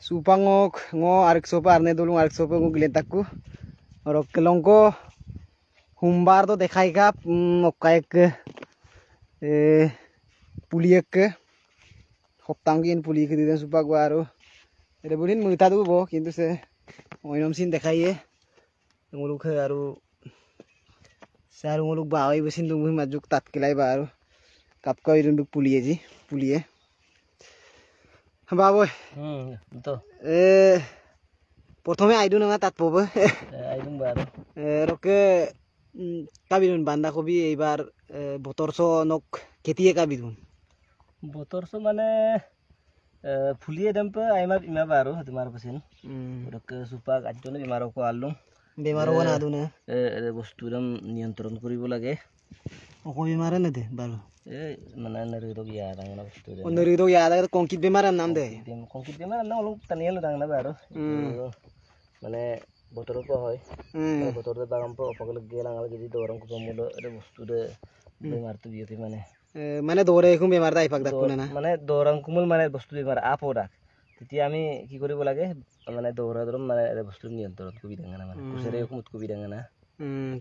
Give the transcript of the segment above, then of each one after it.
supangok ngo arik sopa arne dolung arik sopa ngo giletakku orok kelongko humbar to dekhai kap okaik puliek hoptangin puli ke diden supak baru ede bulin muta du bo kintu se oinom sin dekhai ye nguluk aru saru nguluk bawai besin dung majuk tat kelai baru kap ko irunduk puliye ji puliye baboy betul প্রথমে আইডু না তাত পব আইডুম বারো রকে কাবিদুন বান্দা কবি এইবার বতরসো নক কেতিয়ে কাবিদুন বতরসো মানে ফুলিয়ে দেমপ আইমা ইমা বারো তোমার পছিন রকে সুপাক আজনে বিমারো কো আলু বেমারো না দুনা বস্তুরম নিয়ন্ত্রণ করিব লাগে অকো বেমার না দে বারো মানে নরি রোগ ইয়া দাংনা বস্তু দে নরি রোগ ইয়া দাগ কংকিত বেমার নাম দে কংকিত বেমার না অলপ তানিয়ালো দাংনা বারো মানে বতর কো হয় বতর দে বাগাম পো অপকল গেলাং আল যদি দরম কো মুলো এ বস্তু দে বেমার তো বিয়তি মানে দৌরে এরকম বেমার দাই পাক দাকুনা না মানে দরম কুমল মানে বস্তু বেমার আপোডা তেতিয়া আমি কি করিব লাগে মানে দৌরা দরম মানে বস্তু নিয়ন্ত্রণ কবি দাংনা মানে কুসেরে কুমত কবি দাংনা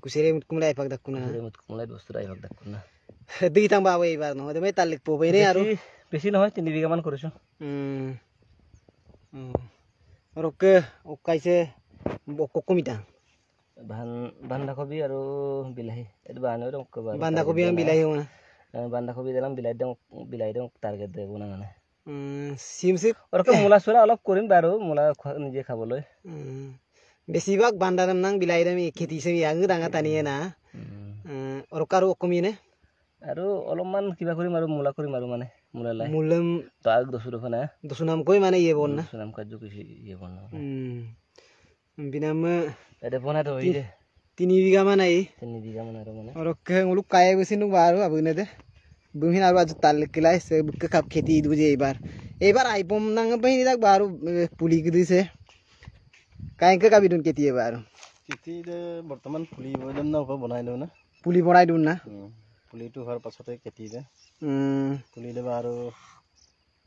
কুসেরে মুত কুমলাই পাক দাকুনা কুসেরে মুত কুমলাই বস্তু দাই পাক দাকুনা দুই তাং বাবু এইবার নহয় তুমি তালিক পবই নে আৰু বেছি নহয় 3 বিঘা মান কৰিছো ৰকে ওকাইছে কোকমিটা বান্ধাকবি আৰু বিলাহী এটো বানো ৰক কবা বান্ধাকবি আৰু বিলাহী না বান্ধাকবি দিলাম বিলাহী দং টাৰ্গেট দেব না মানে সিম সিম ওৰকম মুলা সুলা অলপ কৰিম বাৰু মুলা নিজে খাবলৈ বেছিভাগ বান্দারাম নাং বিলাহী দাম খেতি সে ইয়াং ডাঙা তানিয়ে না ওরকারো কমিনে আৰু অলপমান কিবা কৰিম আৰু মুলা কৰিম আৰু মানে মুলা লাই মুলম তাক দসুরফনা দসুনাম কই মানে ইয়ে বন না দসুনাম কাজু কিছু ইয়ে বন না বিনাম এতে বনা তো হইছে 3 বিঘা মান আই 3 বিঘা মান আৰু মানে ওরকে মুলুক কায়ে বসিনু বারো আবুনে দে বুমিন আর আজ তাল কিলাই সে বুক খাপ খেতি দুজে এইবার আইপম নাং বহিনি দাক বারো পুলি কি দিছে কাইকে কাবিদুন খেতি এবার খেতি দে বর্তমান পুলি বইদম না বনাই লও না পুলি বনাই দুন না পুলিটো হোৱাৰ পাছতে খেতি দে পুলি দেবা আৰু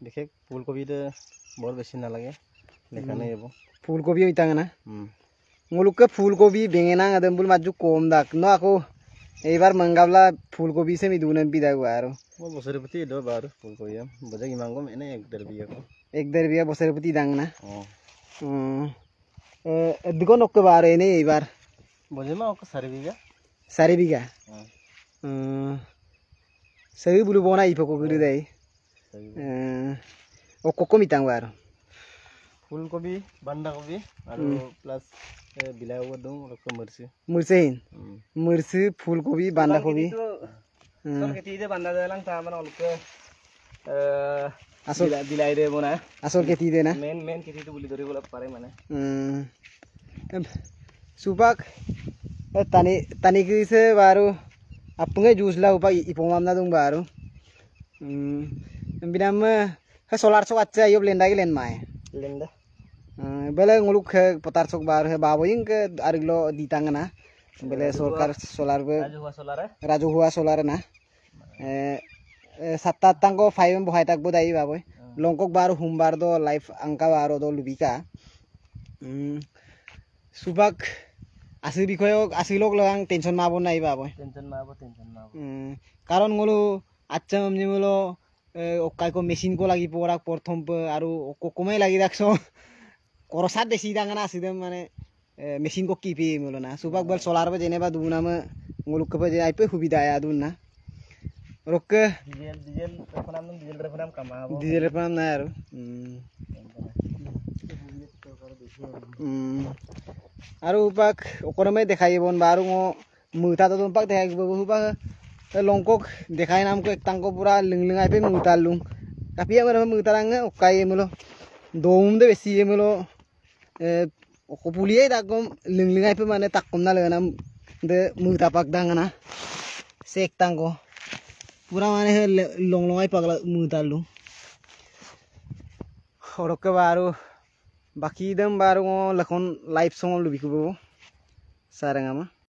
বিশেষ ফুলকবি দে বৰ বেছি নালাগে লেখানে এব ফুলকবি ইতাং না মুলুকে ফুলকবি বেঙেনা আদম বুল মাজু কম দাক ন আকো এইবার মঙ্গাবলা ফুলকবি সে মি দুনে বিদায় আর বছরের প্রতি দ বার ফুলকবি বজে ইমাঙ্গ এনে 1.5 বিঘা কো 1.5 বিঘা বছরের প্রতি দাং না দুগো নক বার এনে এইবার বজে মা 4 বিঘা সেই বুলু বনাই ফকো গরি দেই ও কোকো মিতাং বার ফুলকবি বান্ধাকবি আৰু প্লাস বিলাও দং রকম মরছি ফুলকবি বান্ধাকবি সব খেতি দে বান্দা দেলাং তা মানে অলপ আসল দিলাই দে বনা আসল খেতি দে না মেন খেতি তো বুলি ধরিব পারে মানে সুপাক তানি কিছে বারো আপঙ্গে জুস লা উপা ইপমাম না দং বারো বিনাম সোলার সো আচ্ছা ইব লেন্ডা কি লেন মাই লেন্ডा बेले nguluk potar sok bar he baboying ke ariglo ditang na bele सरकार solar be raju hua solar na satta tangko 5 bohai tak bodai baboy longkok baru humbar do life angka baru do lubika subak asi bikoyok asi lok lang tension mabon nai baboy tension mabo karon ngulu acha amni mulo okai ko machine ko lagi porak porthom aru kokomai lagi rakso korosat desi dangana asidem mane machine ko kipi mulo na subak bal solar ba jene ba duna ma nguluk ke ba je aipe hubida ya duna rokke diesel refanam kamabo diesel refanam na aru aru upak okorome dekhai bon baru ngo muta to pak dekhai bo upak longkok dekhai nam ko ektang ko pura lingling aipe muta lung tapi amar muta rang okai mulo dom de besi mulo puliye dagom linglingai pe mane takum na lena de muta pak dangana sek tangko pura mane longlongai pagla muta lu horok baru baki dam baru ngo lakon live song lu bikubo sarangama